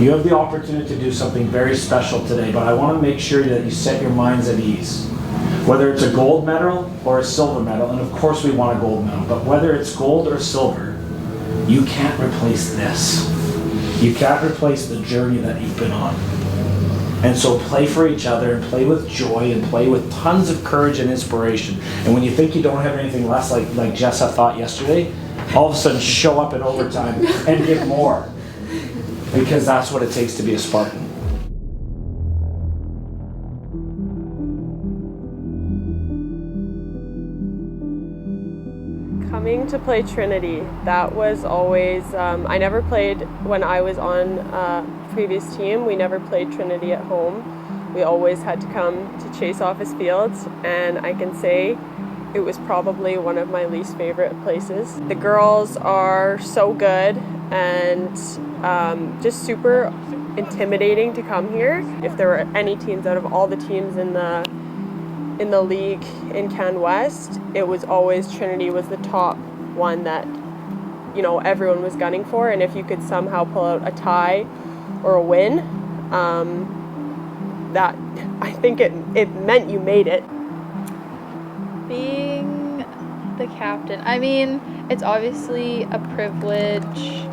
You have the opportunity to do something very special today, but I want to make sure that you set your minds at ease. Whether it's a gold medal or a silver medal, and of course we want a gold medal, but whether it's gold or silver, you can't replace this. You can't replace the journey that you've been on. And so play for each other and play with joy and play with tons of courage and inspiration. And when you think you don't have anything less, like Jessa thought yesterday, all of a sudden show up in overtime and give more. Because that's what it takes to be a Spartan. Coming to play Trinity, that was always, I never played when I was on previous team. We never played Trinity at home. We always had to come to Chase Office Fields, and I can say it was probably one of my least favorite places. The girls are so good and just super intimidating to come here. If there were any teams out of all the teams in the league in Can West, it was always Trinity was the top one that, you know, everyone was gunning for, and if you could somehow pull out a tie or a win, that I think it meant you made it. Being the captain, I mean, it's obviously a privilege.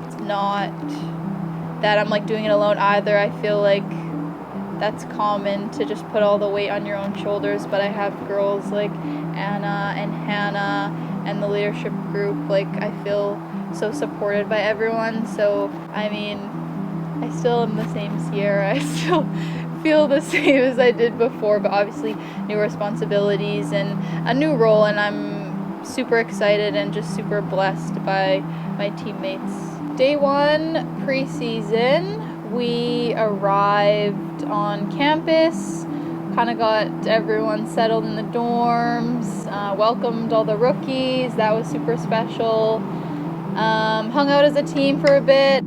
It's not that I'm like doing it alone either. I feel like that's common to just put all the weight on your own shoulders, but I have girls like Anna and Hannah and the leadership group. Like, I feel so supported by everyone. So, I mean, I still am the same Sierra. I still feel the same as I did before, but obviously new responsibilities and a new role, and I'm super excited and just super blessed by my teammates. Day one, preseason, we arrived on campus, kind of got everyone settled in the dorms, welcomed all the rookies. That was super special. Hung out as a team for a bit.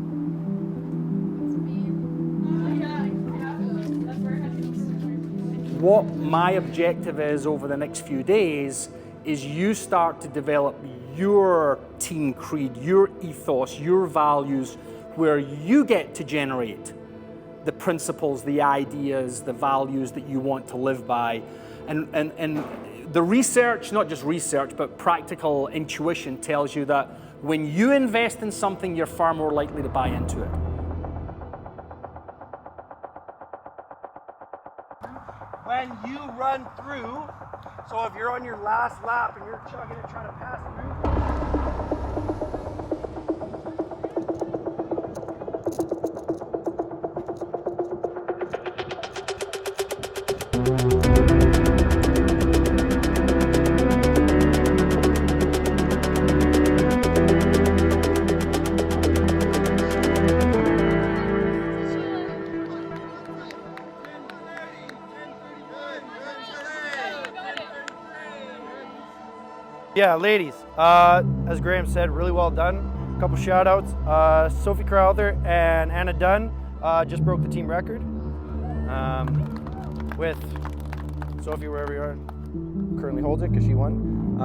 What my objective is over the next few days is you start to develop your team creed, your ethos, your values, where you get to generate the principles, the ideas, the values that you want to live by. And the research, not just research, but practical intuition tells you that when you invest in something, you're far more likely to buy into it. When you run through, so if you're on your last lap and you're chugging and trying to pass Yeah, ladies, as Graham said, really well done. A couple shout outs. Sophie Crowther and Anna Dunn just broke the team record. With Sophie, wherever you are, currently holds it because she won.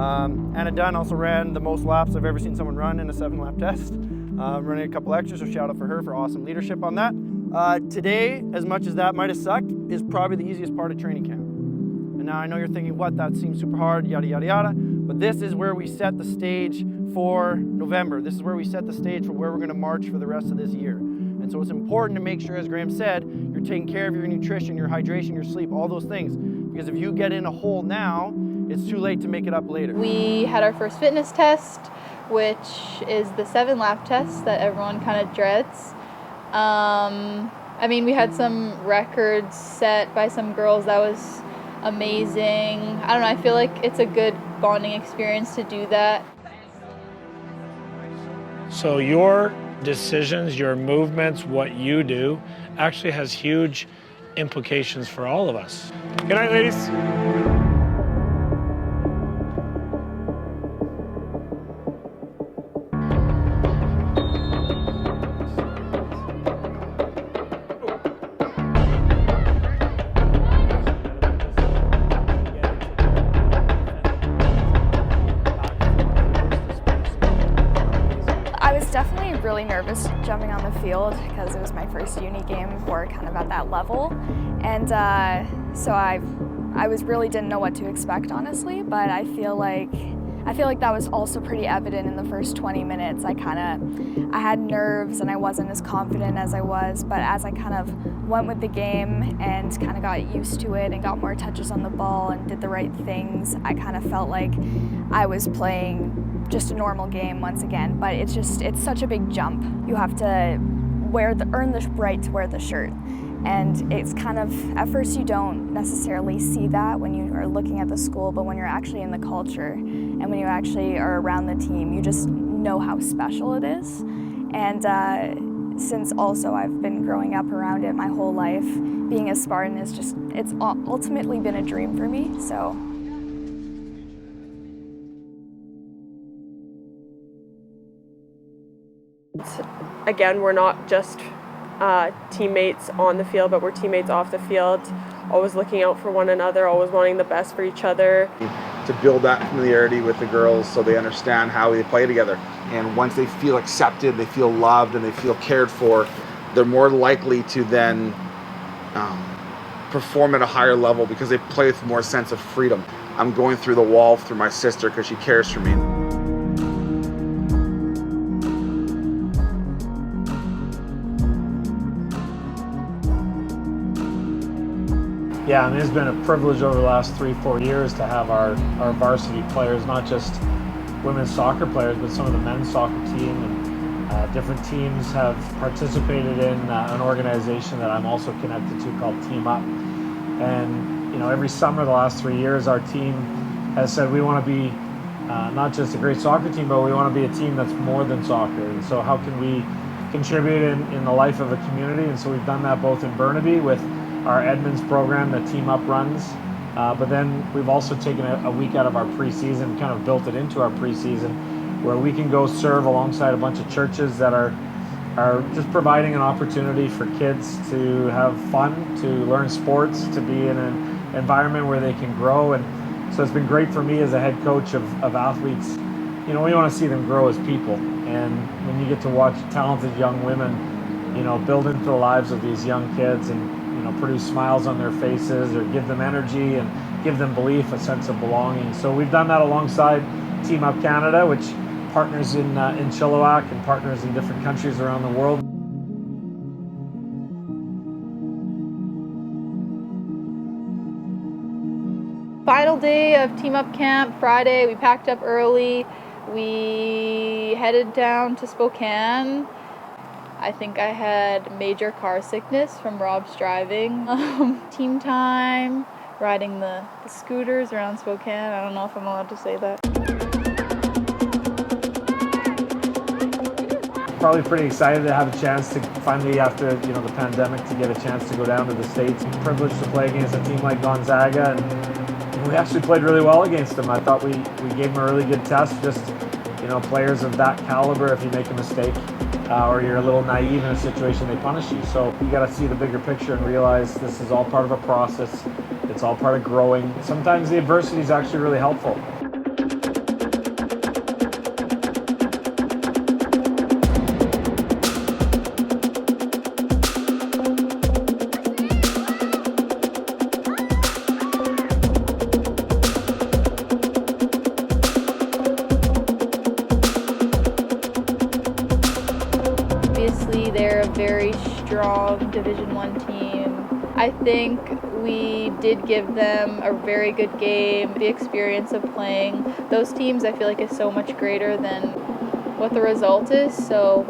Anna Dunn also ran the most laps I've ever seen someone run in a 7-lap test. Running a couple extras, so shout out for her for awesome leadership on that. Today, as much as that might have sucked, is probably the easiest part of training camp. And now I know you're thinking, what, that seems super hard, yada, yada, yada. But this is where we set the stage for November. This is where we set the stage for where we're gonna march for the rest of this year. And so it's important to make sure, as Graham said, you're taking care of your nutrition, your hydration, your sleep, all those things. Because if you get in a hole now, it's too late to make it up later. We had our first fitness test, which is the 7-lap test that everyone kind of dreads. I mean, we had some records set by some girls. That was amazing. I don't know, I feel like it's a good bonding experience to do that. So your decisions, your movements, what you do actually has huge implications for all of us. Good night, ladies. Definitely really really nervous jumping on the field because it was my first uni game before kind of at that level. And so I didn't know what to expect, honestly, but I feel like that was also pretty evident in the first 20 minutes. I had nerves and I wasn't as confident as I was, but as I kind of went with the game and kind of got used to it and got more touches on the ball and did the right things, I kind of felt like I was playing just a normal game once again. But it's such a big jump. You have to earn the right to wear the shirt. And it's kind of, at first you don't necessarily see that when you are looking at the school, but when you're actually in the culture and when you actually are around the team, you just know how special it is. And since also I've been growing up around it my whole life, being a Spartan it's ultimately been a dream for me, so. Again, we're not just teammates on the field, but we're teammates off the field, always looking out for one another, always wanting the best for each other. To build that familiarity with the girls so they understand how they play together. And once they feel accepted, they feel loved, and they feel cared for, they're more likely to then perform at a higher level because they play with more sense of freedom. I'm going through the wall through my sister because she cares for me. Yeah, and it's been a privilege over the last 3-4 years to have our varsity players, not just women's soccer players, but some of the men's soccer team, and different teams have participated in an organization that I'm also connected to called Team Up. And every summer the last 3 years, our team has said we want to be not just a great soccer team, but we want to be a team that's more than soccer. And so how can we contribute in the life of a community? And so we've done that both in Burnaby with our Edmonds program that Team Up runs, but then we've also taken a week out of our preseason, kind of built it into our preseason, where we can go serve alongside a bunch of churches that are just providing an opportunity for kids to have fun, to learn sports, to be in an environment where they can grow. And so it's been great for me as a head coach of athletes. We want to see them grow as people, and when you get to watch talented young women, build into the lives of these young kids and produce smiles on their faces, or give them energy and give them belief, a sense of belonging. So we've done that alongside Team Up Canada, which partners in Chilliwack and partners in different countries around the world. Final day of Team Up Camp, Friday. We packed up early. We headed down to Spokane. I think I had major car sickness from Rob's driving. Team time, riding the scooters around Spokane. I don't know if I'm allowed to say that. Probably pretty excited to have a chance to finally, after the pandemic, to get a chance to go down to the States. I'm privileged to play against a team like Gonzaga, and we actually played really well against them. I thought we gave them a really good test. Just players of that caliber, if you make a mistake or you're a little naive in a situation, they punish you. So you got to see the bigger picture and realize this is all part of a process. It's all part of growing. Sometimes the adversity is actually really helpful. Obviously, they're a very strong Division I team. I think we did give them a very good game. The experience of playing those teams, I feel like, is so much greater than what the result is. So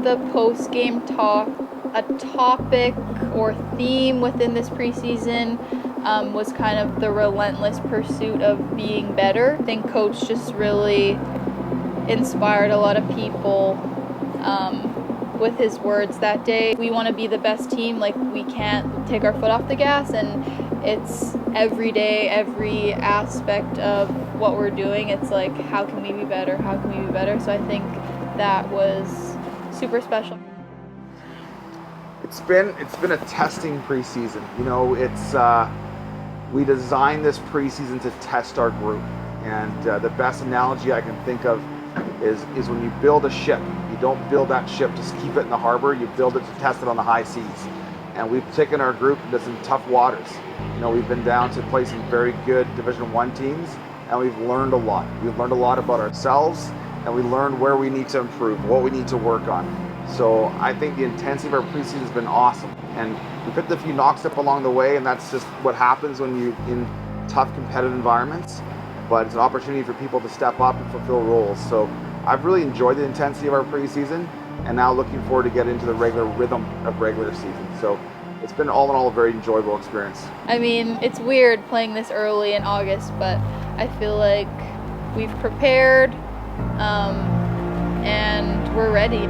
the post-game talk, a topic or theme within this preseason was kind of the relentless pursuit of being better. I think Coach just really inspired a lot of people with his words that day. We want to be the best team. Like, we can't take our foot off the gas, and it's every day, every aspect of what we're doing. It's like, how can we be better? How can we be better? So I think that was super special. It's been a testing preseason. We designed this preseason to test our group, and the best analogy I can think of is when you build a ship, you don't build that ship to keep it in the harbor, you build it to test it on the high seas. And we've taken our group into some tough waters. You know, we've been down to play some very good Division I teams, and we've learned a lot. We've learned a lot about ourselves, and we learned where we need to improve, what we need to work on. So I think the intensity of our preseason has been awesome. And we picked a few knocks up along the way, and that's just what happens when you're in tough competitive environments. But it's an opportunity for people to step up and fulfill roles. So I've really enjoyed the intensity of our preseason, and now looking forward to get into the regular rhythm of regular season. So it's been all in all a very enjoyable experience. I mean, it's weird playing this early in August, but I feel like we've prepared and we're ready.